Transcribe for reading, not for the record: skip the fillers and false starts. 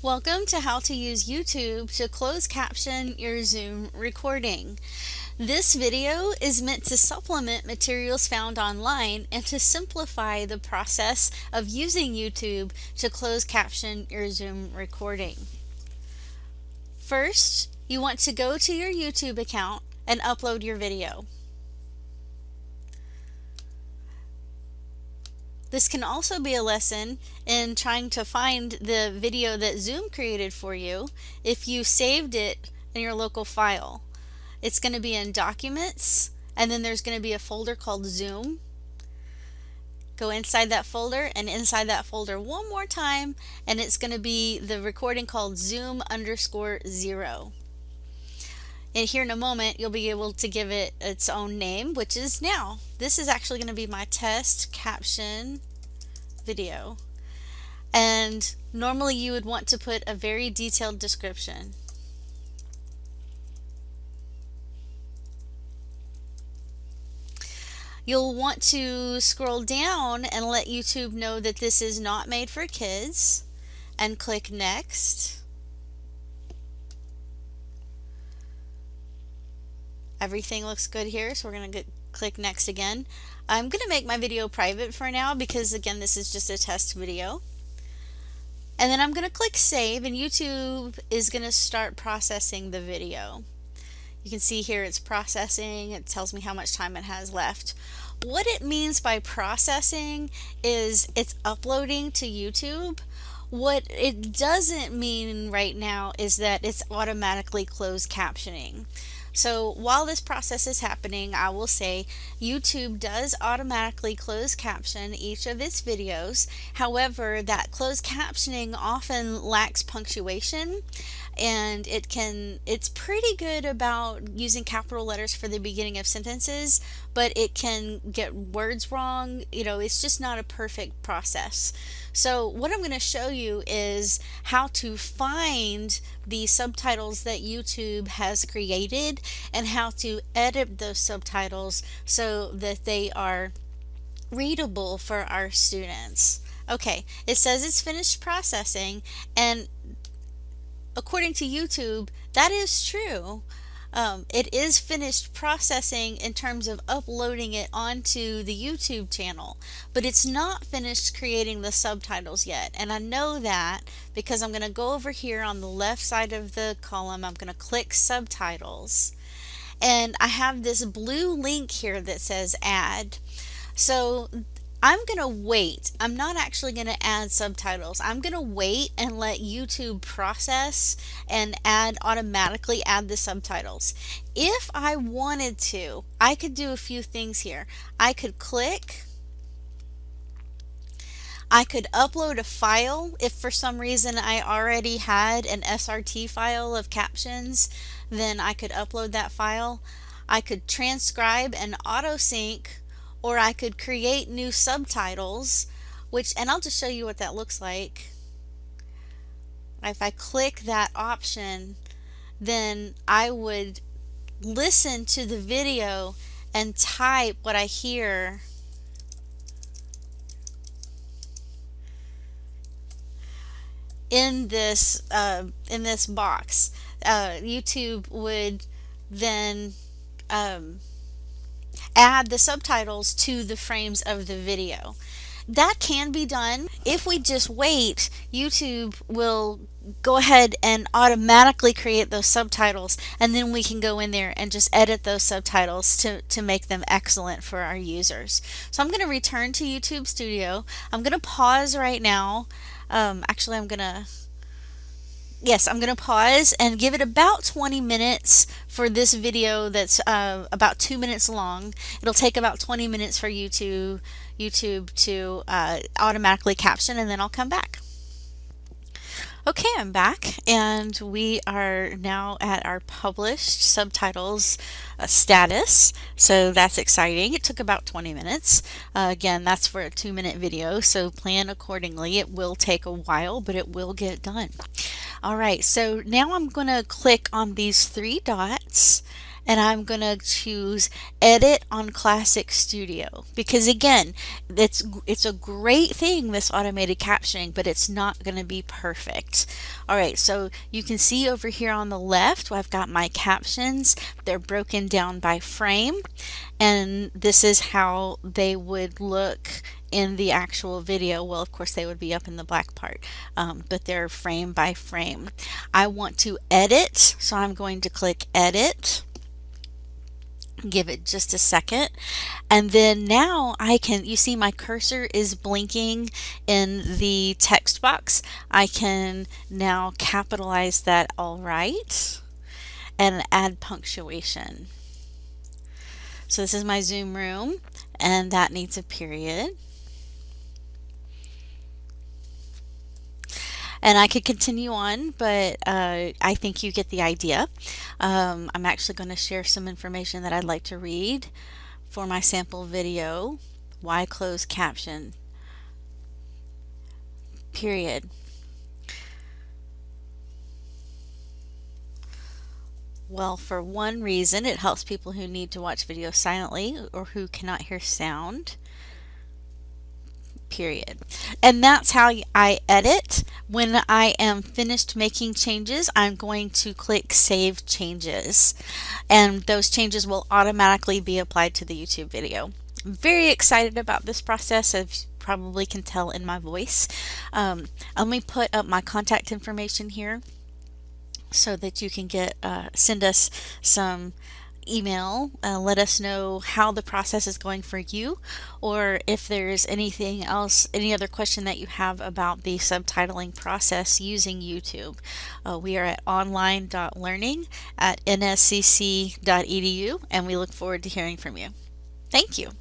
Welcome to how to use YouTube to closed caption your Zoom recording. This video is meant to supplement materials found online and to simplify the process of using YouTube to close caption your Zoom recording. First, you want to go to your YouTube account and upload your video. This can also be a lesson in trying to find the video that Zoom created for you if you saved it in your local file. It's going to be in Documents, and then there's going to be a folder called Zoom. Go inside that folder and inside that folder one more time, and it's going to be the recording called Zoom_0. And here in a moment, you'll be able to give it its own name, which is now. This is actually going to be my test caption video. And normally you would want to put a very detailed description. You'll want to scroll down and let YouTube know that this is not made for kids and click Next. Everything looks good here, so we're going to click Next again. I'm going to make my video private for now because, again, this is just a test video. And then I'm going to click Save, and YouTube is going to start processing the video. You can see here it's processing. It tells me how much time it has left. What it means by processing is it's uploading to YouTube. What it doesn't mean right now is that it's automatically closed captioning. So while this process is happening, I will say YouTube does automatically close caption each of its videos. However, that closed captioning often lacks punctuation, and it's pretty good about using capital letters for the beginning of sentences, but it can get words wrong. It's just not a perfect process. So what I'm going to show you is how to find the subtitles that YouTube has created and how to edit those subtitles so that they are readable for our students. Okay, it says it's finished processing, and according to YouTube, that is true. It is finished processing in terms of uploading it onto the YouTube channel, but it's not finished creating the subtitles yet. And I know that because I'm going to go over here on the left side of the column. I'm going to click Subtitles, and I have this blue link here that says Add. So I'm going to wait. I'm not actually going to add subtitles. I'm going to wait and let YouTube process and automatically add the subtitles. If I wanted to, I could do a few things here. I could upload a file. If for some reason I already had an SRT file of captions, then I could upload that file. I could transcribe and auto sync, or I could create new subtitles, and I'll just show you what that looks like. If I click that option, then I would listen to the video and type what I hear in this box. YouTube would then add the subtitles to the frames of the video. That can be done. If we just wait, YouTube will go ahead and automatically create those subtitles, and then we can go in there and just edit those subtitles to make them excellent for our users. So I'm going to return to YouTube Studio. I'm going to pause right now. Actually, I'm going to pause and give it about 20 minutes for this video that's about 2 minutes long. It'll take about 20 minutes for YouTube to automatically caption, and then I'll come back. Okay, I'm back, and we are now at our published subtitles status, so that's exciting. It took about 20 minutes. Again, that's for a 2-minute video, so plan accordingly. It will take a while, but it will get done. All right, so now I'm going to click on these 3 dots, and I'm going to choose Edit on Classic Studio, because again, it's a great thing, this automated captioning, but it's not going to be perfect. All right, so you can see over here on the left, I've got my captions. They're broken down by frame, and this is how they would look in the actual video. Well, of course they would be up in the black part, but they're frame by frame. I want to edit, so I'm going to click Edit. Give it just a second, and then now I can, you see my cursor is blinking in the text box. I can now capitalize that all right and add punctuation. So this is my Zoom room, and that needs a period. And I could continue on, but I think you get the idea. I'm actually going to share some information that I'd like to read for my sample video. Why close caption? Period. Well, for one reason, it helps people who need to watch videos silently or who cannot hear sound. Period. And that's how I edit. When I am finished making changes, I'm going to click Save Changes, and those changes will automatically be applied to the YouTube video. I'm very excited about this process, as you probably can tell in my voice. Let me put up my contact information here so that you can send us some email. Let us know how the process is going for you, or if there's anything else, any other question that you have about the subtitling process using YouTube. We are at online.learning@nscc.edu, and we look forward to hearing from you. Thank you.